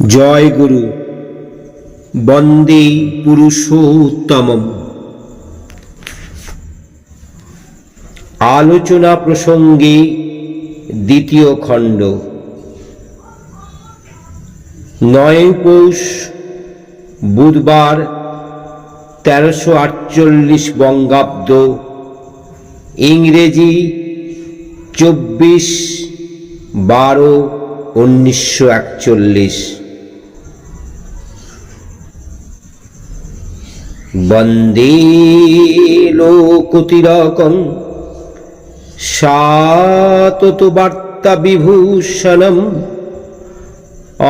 জয় গুরু, বন্দে পুরুষোত্তমম। আলোচনা প্রসঙ্গে দ্বিতীয় খণ্ড। 9 পৌষ বুধবার 1348 বঙ্গাব্দ, ইংরেজি 24/12/1941। বন্দে লোকতিলকং সাতত বার্তা বিভূষণম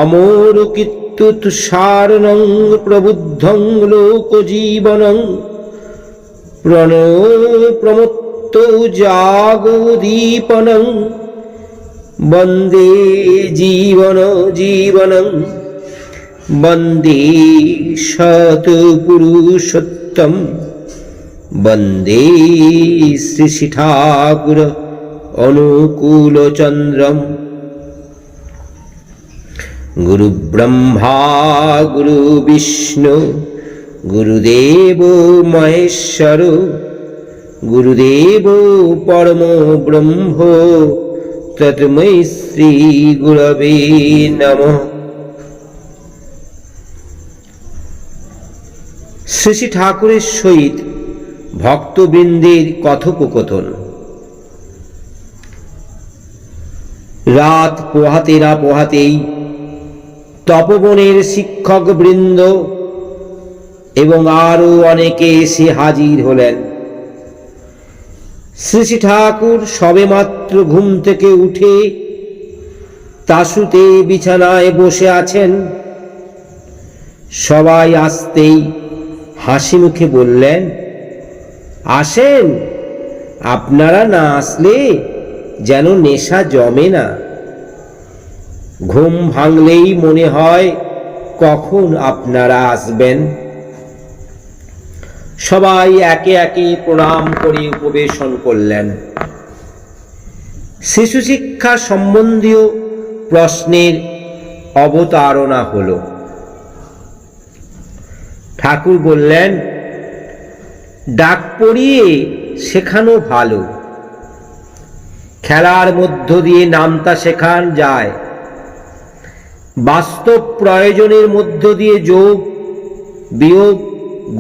অমরকীর্তুৎসারণং প্রবুদ্ধং লোকজীবনং প্রমত্ত জাগোদীপনং বন্দে জীবনং বন্দে সৎপুরুষোত্তম বন্দে শ্রী শ্রী ঠাকুর অনুকূলচন্দ্রম। গুরু ব্রহ্মা গুরু বিষ্ণু গুরুদেব মহেশ্বর গুরুদেব পরম ব্রহ্ম তস্मै শ্রী গুরবে নমঃ। শ্রী শ্রী ঠাকুরের সহিত ভক্তবৃন্দের কথোপকথন। রাত পোহাতে না পোহাতেই তপবনের শিক্ষক বৃন্দ এবং আরো অনেকে এসে হাজির হলেন। শ্রী শ্রী ঠাকুর সবেমাত্র ঘুম থেকে উঠে তাসুতে বিছানায় বসে আছেন। সবাই আসতেই হাসি মুখে বললেন, আসেন, আপনারা না আসলে যেন নেশা জমে না। ঘুম ভাঙলেই মনে হয় কখন আপনারা আসবেন। সবাই একে একে প্রণাম করে উপবেশন করলেন। শিশু শিক্ষা সম্বন্ধীয় প্রশ্নের অবতারণা হলো। ঠাকুর বললেন, ডাক পড়িয়ে শেখানো ভালো, খেলার মধ্য দিয়ে নামতা শেখান যায়। বাস্তব প্রয়োজনের মধ্য দিয়ে যোগ বিয়োগ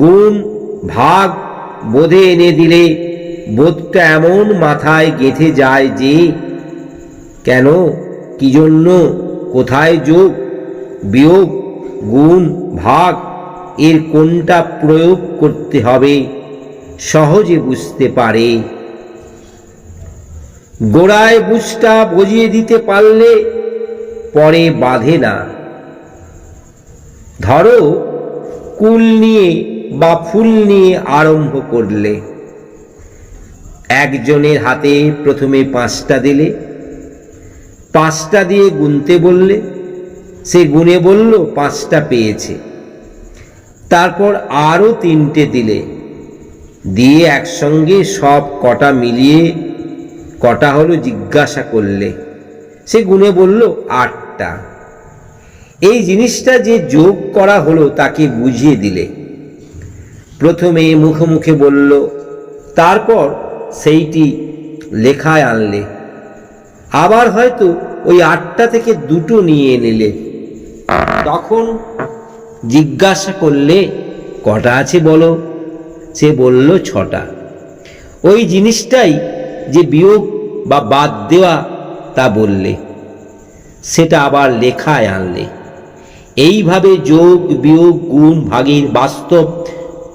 গুণ ভাগ বোধে এনে দিলে বোধটা এমন মাথায় গেঁথে যায় যে কেন, কি জন্য, কোথায় যোগ বিয়োগ গুণ ভাগ এর কোনটা প্রয়োগ করতে হবে সহজে বুঝতে পারে। গোড়ায় বুঝটা বুঝিয়ে দিতে পারলে পরে বাধে না। ধরো কুল নিয়ে বা ফুল নিয়ে আরম্ভ করলে, একজনের হাতে প্রথমে 5টা দিলে, 5টা দিয়ে গুনতে বললে, সে গুনে বলল 5টা পেয়েছে। তারপর আরো 3টে দিলে, দিয়ে একসঙ্গে সব কটা মিলিয়ে কটা হলো জিজ্ঞাসা করলে, সে গুনে বলল 8টা। এই জিনিসটা যে যোগ করা হলো তাকে বুঝিয়ে দিলে। প্রথমে মুখে মুখে বলল, তারপর সেইটি লেখায় আনলে। আবার হয়তো ওই 8টা থেকে 2টো নিয়ে নিলে। তখন জিজ্ঞাসা করলে, কটা আছে বলো? সে বলল 6টা। ওই জিনিসটাই যে বিয়োগ বা বাদ দেওয়া তা বললে, সেটা আবার লেখায় আনলে। এইভাবে যোগ বিয়োগ গুণ ভাগের বাস্তব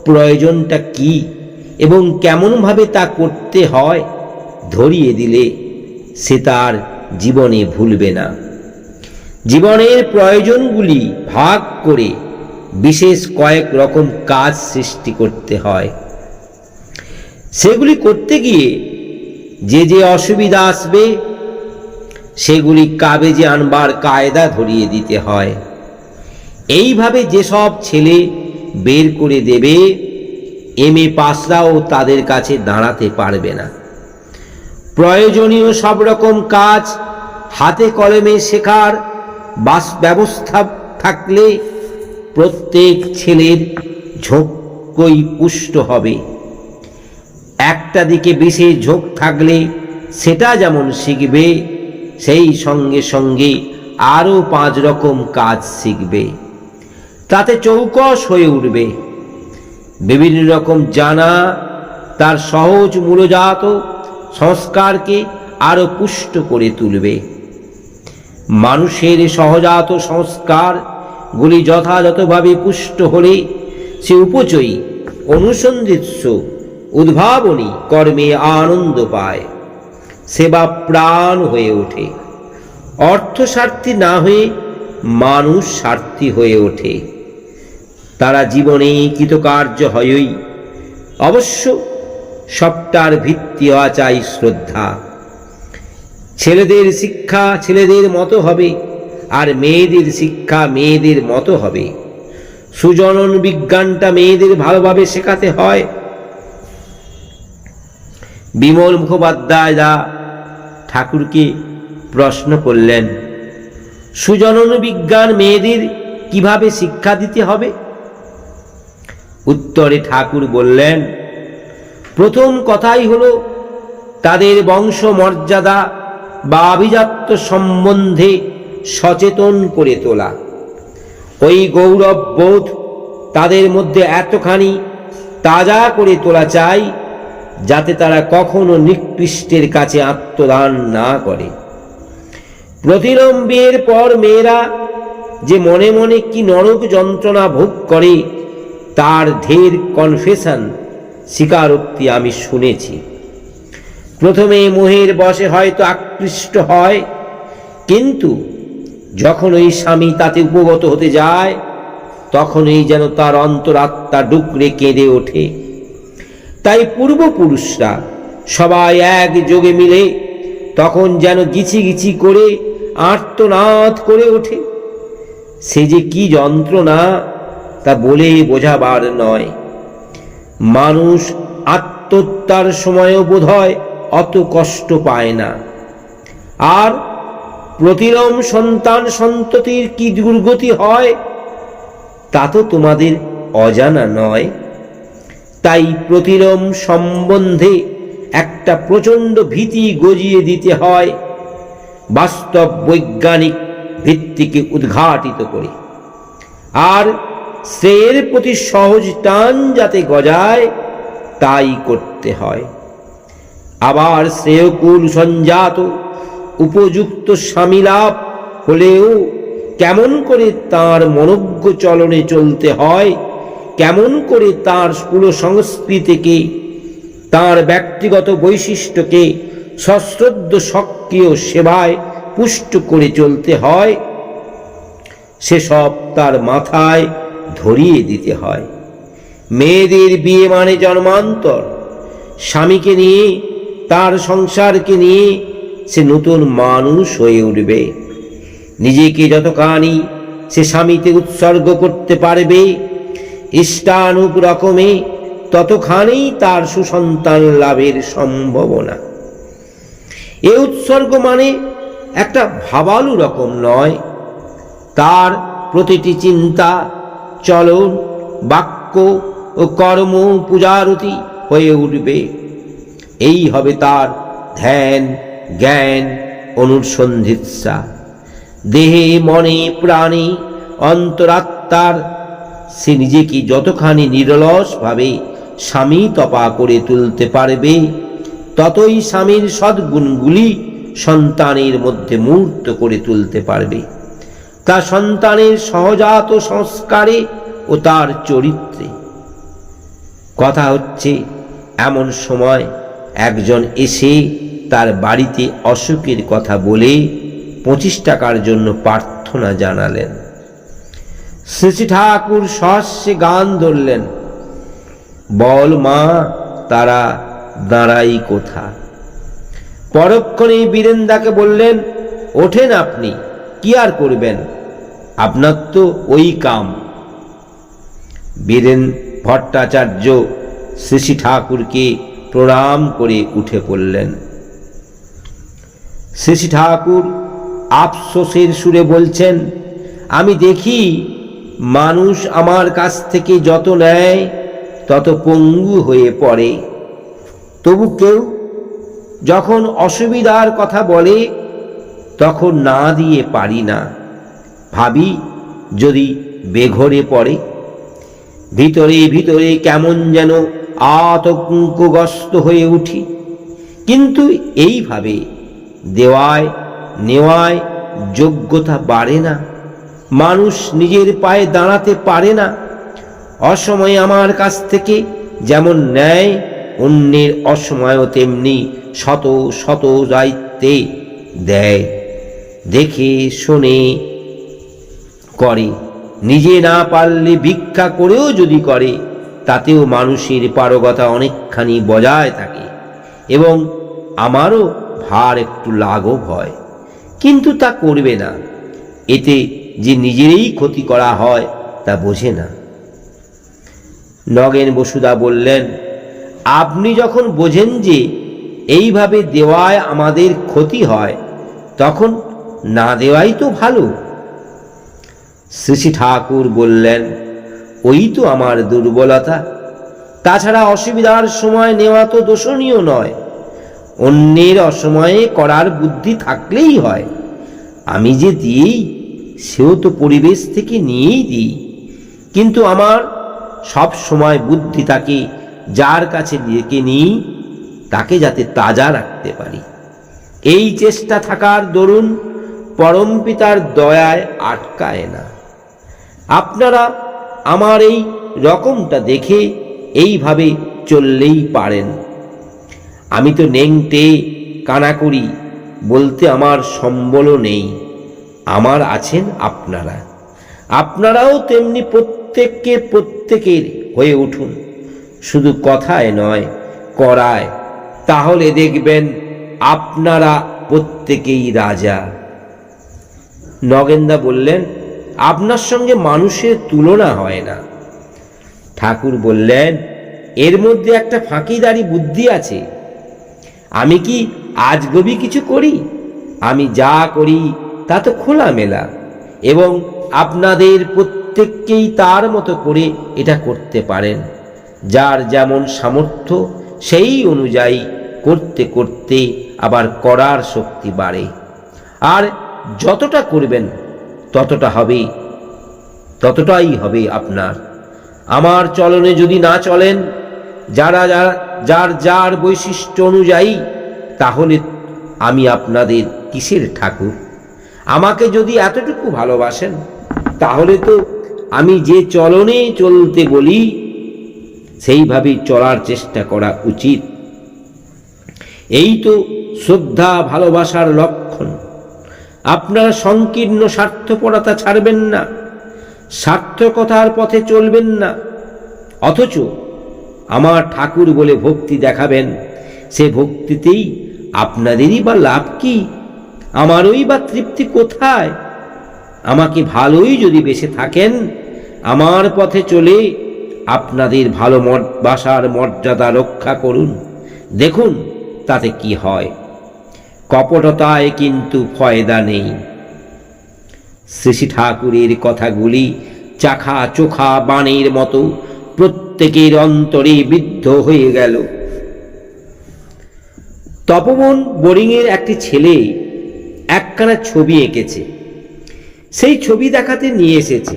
প্রয়োজনটা কি এবং কেমনভাবে তা করতে হয় ধরিয়ে দিলে সে তার জীবনে ভুলবে না। জীবনের প্রয়োজনগুলি ভাগ করে বিশেষ কয়েক রকম কাজ সৃষ্টি করতে হয়। সেগুলি করতে গিয়ে যে যে অসুবিধা আসবে সেগুলি কাবেজে আনবার কায়দা ধরিয়ে দিতে হয়। এইভাবে যেসব ছেলে বের করে দেবে, MA পাসরাও তাদের কাছে দাঁড়াতে পারবে না। প্রয়োজনীয় সব রকম কাজ হাতে কলমে শেখার ব্যবস্থা থাকলে প্রত্যেক ছেলের ঝোঁকই পুষ্ট হবে। একটা দিকে বিশেষ ঝোঁক থাকলে সেটা যেমন শিখবে, সেই সঙ্গে সঙ্গে আরও 5 রকম কাজ শিখবে, তাতে চৌকস হয়ে উঠবে। বিভিন্ন রকম জানা তার সহজ মূলজাত সংস্কারকে আরও পুষ্ট করে তুলবে। মানুষের সহজাত সংস্কারগুলি যথাযথভাবে পুষ্ট হলে সে উপচয়ী অনুসন্ধিৎস উদ্ভাবনী কর্মে আনন্দ পায়, সেবা প্রাণ হয়ে ওঠে। অর্থস্বার্থী না হয়ে মানুষ স্বার্থী হয়ে ওঠে। তারা জীবনে কৃতকার্য হয়ই। অবশ্য সবটার ভিত্তি হওয়া চাই শ্রদ্ধা। ছেলেদের শিক্ষা ছেলেদের মতো হবে, আর মেয়েদের শিক্ষা মেয়েদের মতো হবে। সুজনন বিজ্ঞানটা মেয়েদের ভালোভাবে শেখাতে হয়। বিমল মুখোপাধ্যায় দা ঠাকুরকে প্রশ্ন করলেন, সুজনন বিজ্ঞান মেয়েদের কিভাবে শিক্ষা দিতে হবে? উত্তরে ঠাকুর বললেন, প্রথম কথাই হলো তাদের বংশ মর্যাদা বা আভিজাত্য সম্বন্ধে সচেতন করে তোলা। ওই গৌরব বোধ তাদের মধ্যে এতখানি তাজা করে তোলা চাই যাতে তারা কখনো নিকৃষ্টের কাছে আত্মদান না করে। প্রতিলোম বিয়ের পর মেয়েরা যে মনে মনে কি নরক যন্ত্রণা ভোগ করে তার ঢের কনফেশন স্বীকারোক্তি আমি শুনেছি। প্রথমে মোহের বশে হয়তো আকৃষ্ট হয়, কিন্তু যখন ওই স্বামী তাতে উপগত হতে যায় তখনই যেন তার অন্তরাত্মা ডুকরে কেঁদে ওঠে। তাই পূর্বপুরুষরা সবাই একযোগে মিলে তখন যেন গিছি গিছি করে আর্তনাদ করে ওঠে। সে যে কি যন্ত্রণা তা বলে বোঝাবার নয়। মানুষ আত্মহত্যার সময়ও বোধহয় অত কষ্ট পায় না। আর প্রতিলোম সন্তান সন্ততির কি দুর্গতি হয় তা তো তোমাদের অজানা নয়। তাই প্রতিলোম সম্বন্ধে একটা প্রচণ্ড ভীতি গজিয়ে দিতে হয়, বাস্তব বৈজ্ঞানিক ভিত্তিকে উদ্ঘাটিত করে। আর শ্রেয়ের প্রতি সহজ টান যাতে গজায় তাই করতে হয়। আবার শ্রেয়কুল সঞ্জাত উপযুক্ত স্বামী লাভ হলেও কেমন করে তার মনজ্ঞ চলনে চলতে হয়, কেমন করে তার স্থূল সংস্কৃতিকে, তার ব্যক্তিগত বৈশিষ্ট্যকে সশ্রদ্ধ সক্রিয় সেবায় পুষ্ট করে চলতে হয়, সেসব তার মাথায় ধরিয়ে দিতে হয়। মেয়েদের বিয়ে মানে জন্মান্তর। স্বামীকে নিয়ে, তার সংসারকে নিয়ে সে নতুন মানুষ হয়ে উঠবে। নিজেকে যতখানি সে স্বামীতে উৎসর্গ করতে পারবে ইষ্টানুগ রকমে, ততখানি তার সুসন্তান লাভের সম্ভাবনা। এ উৎসর্গ মানে একটা ভাবালু রকম নয়। তার প্রতিটি চিন্তা, চলন, বাক্য ও কর্ম পূজারতি হয়ে উঠবে। এই হবে তার ধ্যান, জ্ঞান, অনুসন্ধিৎসা। দেহে মনে প্রাণে অন্তরাত্মার সে নিজেকে যতখানি নিরলসভাবে স্বামী তপা করে তুলতে পারবে, ততই স্বামীর সদ্গুণগুলি সন্তানের মধ্যে মূর্ত করে তুলতে পারবে, তা সন্তানের সহজাত সংস্কারে ও তার চরিত্রে। কথা হচ্ছে, এমন সময় একজন এসে তার বাড়িতে অসুখের কথা বলে 25 টাকার জন্য প্রার্থনা জানালেন। শ্রী ঠাকুর সহস্যে গান ধরলেন, বল মা তারা দাঁড়াই কোথা। পরক্ষণেই বীরেন্দাকে বললেন, ওঠেন, আপনি কি আর করবেন, আপনার তো ওই কাম। বীরেন ভট্টাচার্য শ্রী ঠাকুরকে প্রণাম করে উঠে পড়লেন। শ্রী ঠাকুর আফসোসের সুরে বলছেন, আমি দেখি মানুষ আমার কাছ থেকে যত নেয় তত পঙ্গু হয়ে পড়ে, তবু কেউ যখন অসুবিধার কথা বলে তখন না দিয়ে পারি না। ভাবি যদি বেঘরে পড়ে। ভিতরে ভিতরে কেমন যেন আতঙ্কগ্রস্ত হয়ে উঠি। কিন্তু এইভাবে দেওয়ায় নেওয়ায় যোগ্যতা বাড়ে না, মানুষ নিজের পায়ে দাঁড়াতে পারে না। অসময়ে আমার কাছ থেকে যেমন নেয়, অন্যের অসময়ও তেমনি শত শত দায়িত্বে দেয়। দেখে শুনে করে, নিজে না পারলে ভিক্ষা করেও যদি করে, তাতেও মানুষের পারগতা অনেকখানি বজায় থাকে এবং আমারও ভার একটু লাঘব হয়। কিন্তু তা করবে না, এতে যে নিজেরই ক্ষতি করা হয় তা বোঝে না। নগেন বসুদা বললেন, আপনি যখন বোঝেন যে এইভাবে দেওয়ায় আমাদের ক্ষতি হয়, তখন না দেওয়াই তো ভালো। শ্রী ঠাকুর বললেন, ওই তো আমার দুর্বলতা। তাছাড়া অসুবিধার সময় নেওয়া তো দোষণীয় নয়, অন্যের অসময়ে করার বুদ্ধি থাকলেই হয়। আমি যে দিই সেও তো পরিবেশ থেকে নিয়েই দিই, কিন্তু আমার সব সময় বুদ্ধি থাকে যার কাছে ডেকে নিই তাকে যাতে তাজা রাখতে পারি। এই চেষ্টা থাকার দরুন পরম পিতার দয়ায় আটকায় না। আপনারা আমার এই রকমটা দেখে এইভাবে চললেই পারেন। আমি তো নেংটে কানাকড়ি বলতে আমার সম্বলও নেই, আমার আছেন আপনারা। আপনারাও তেমনি প্রত্যেকের হয়ে উঠুন, শুধু কথায় নয় করায়, তাহলে দেখবেন আপনারা প্রত্যেকেই রাজা। নগেনদা বললেন, আপনার সঙ্গে মানুষের তুলনা হয় না। ঠাকুর বললেন, এর মধ্যে একটা ফাঁকিদারি বুদ্ধি আছে। আমি কি আজগবি কিছু করি? আমি যা করি তা তো খোলামেলা, এবং আপনাদের প্রত্যেককেই তার মতো করে এটা করতে পারেন। যার যেমন সামর্থ্য সেই অনুযায়ী করতে করতে আবার করার শক্তি বাড়ে। আর যতটা করবেন ততটাই হবে আপনার। আমার চলনে যদি না চলেন যার বৈশিষ্ট্য অনুযায়ী, তাহলে আমি আপনাদের কিসের ঠাকুর? আমাকে যদি এতটুকু ভালোবাসেন, তাহলে তো আমি যে চলনে চলতে বলি সেইভাবেই চলার চেষ্টা করা উচিত। এই তো শ্রদ্ধা ভালোবাসার লক্ষণ। আপনারা সংকীর্ণ স্বার্থপরতা ছাড়বেন না, সার্থকতার পথে চলবেন না, অথচ আমার ঠাকুর বলে ভক্তি দেখাবেন। সে ভক্তিতেই আপনাদেরই বা লাভ কি? আমারই বা তৃপ্তি কোথায়? আমাকে ভালোই যদি বেসে থাকেন, আমার পথে চলে আপনাদের ভালোবাসার মর্যাদা রক্ষা করুন, দেখুন তাতে কি হয়। কপটতায় কিন্তু ফয়দা নেই। শ্রী ঠাকুরের কথাগুলি চাখা চোখা বাণের মতো প্রত্যেকের অন্তরে বিদ্ধ হয়ে গেল। তপবন বোরিংয়ের একটি ছেলে একখানা ছবি এঁকেছে, সেই ছবি দেখাতে নিয়ে এসেছে।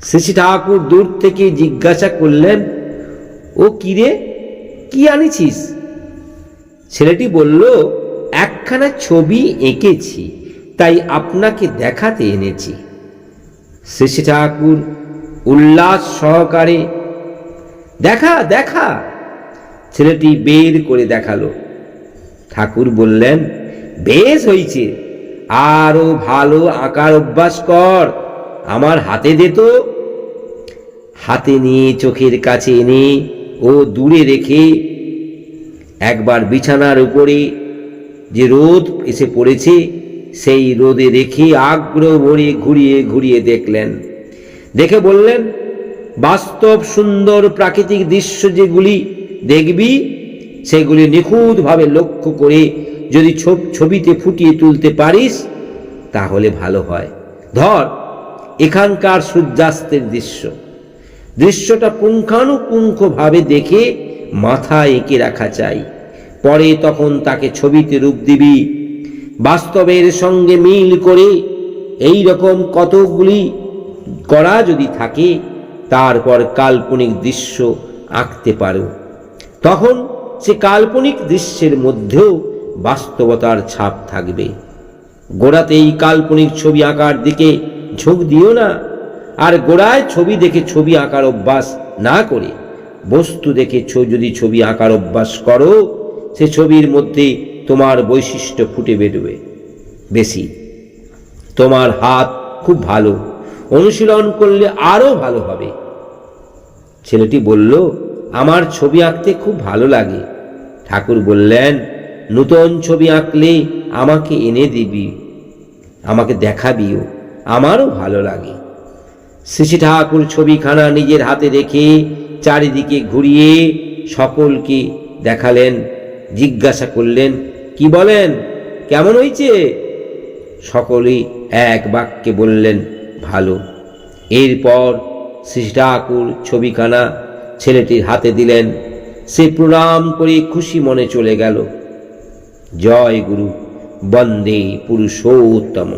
শ্রী ঠাকুর দূর থেকে জিজ্ঞাসা করলেন, ও কিরে, কি আনিছিস? ছেলেটি বলল, একখানা ছবি এঁকেছি, তাই আপনাকে দেখাতে এনেছি। শ্রী ঠাকুর উল্লাস সহকারে, দেখা দেখা। ছেলেটি বের করে দেখালো। ঠাকুর বললেন, বেশ হয়েছে, আরো ভালো আঁকার অভ্যাস কর, আমার হাতে দে তো। হাতে নিয়ে চোখের কাছে এনে ও দূরে রেখে একবার বিছানার উপরে যে রোদ এসে পড়েছে সেই রোদে রেখে আগ্রহ ভরে ঘুরিয়ে ঘুরিয়ে দেখলেন। দেখে বললেন, বাস্তব সুন্দর প্রাকৃতিক দৃশ্য যেগুলি দেখবি সেগুলি নিখুঁতভাবে লক্ষ্য করে যদি ছবিতে ফুটিয়ে তুলতে পারিস তাহলে ভালো হয়। ধর এখানকার সূর্যাস্তের দৃশ্যটা পুঙ্খানুপুঙ্খভাবে দেখে মাথা এঁকে রাখা চাই, পরে তখন তাকে ছবিতে রূপ দিবি। বাস্তবের সঙ্গে মিল করে এই রকম কতগুলি করা যদি থাকে, তারপর কাল্পনিক দৃশ্য আঁকতে পারো। তখন সে কাল্পনিক দৃশ্যের মধ্যেও বাস্তবতার ছাপ থাকবে। গোড়াতেই কাল্পনিক ছবি আঁকার দিকে ঝোঁক দিও না। আর গোড়ায় ছবি দেখে ছবি আঁকার অভ্যাস না করে বস্তু দেখে যদি ছবি আঁকার অভ্যাস করো, সে ছবির মধ্যে তোমার বৈশিষ্ট্য ফুটে বেরোবে বেশি। তোমার হাত খুব ভালো, অনুশীলন করলে আরো ভালো হবে। ছেলেটি বলল, আমার ছবি আঁকতে খুব ভালো লাগে। ঠাকুর বললেন, নূতন ছবি আঁকলে আমাকে এনে দিবি, আমাকে দেখাবিও, আমারও ভালো লাগে। শ্রী ঠাকুর ছবিখানা নিজের হাতে রেখে চারিদিকে ঘুরিয়ে সকলকে দেখালেন, জিজ্ঞাসা করলেন, কি বলেন, কেমন হয়েছে? সকলেই এক বাক্যে বললেন, ভালো। এরপর শ্রী ঠাকুর ছবিখানা ছেলেটির হাতে দিলেন। সে প্রণাম করে খুশি মনে চলে গেল। জয় গুরু, বন্দে পুরুষোত্তম।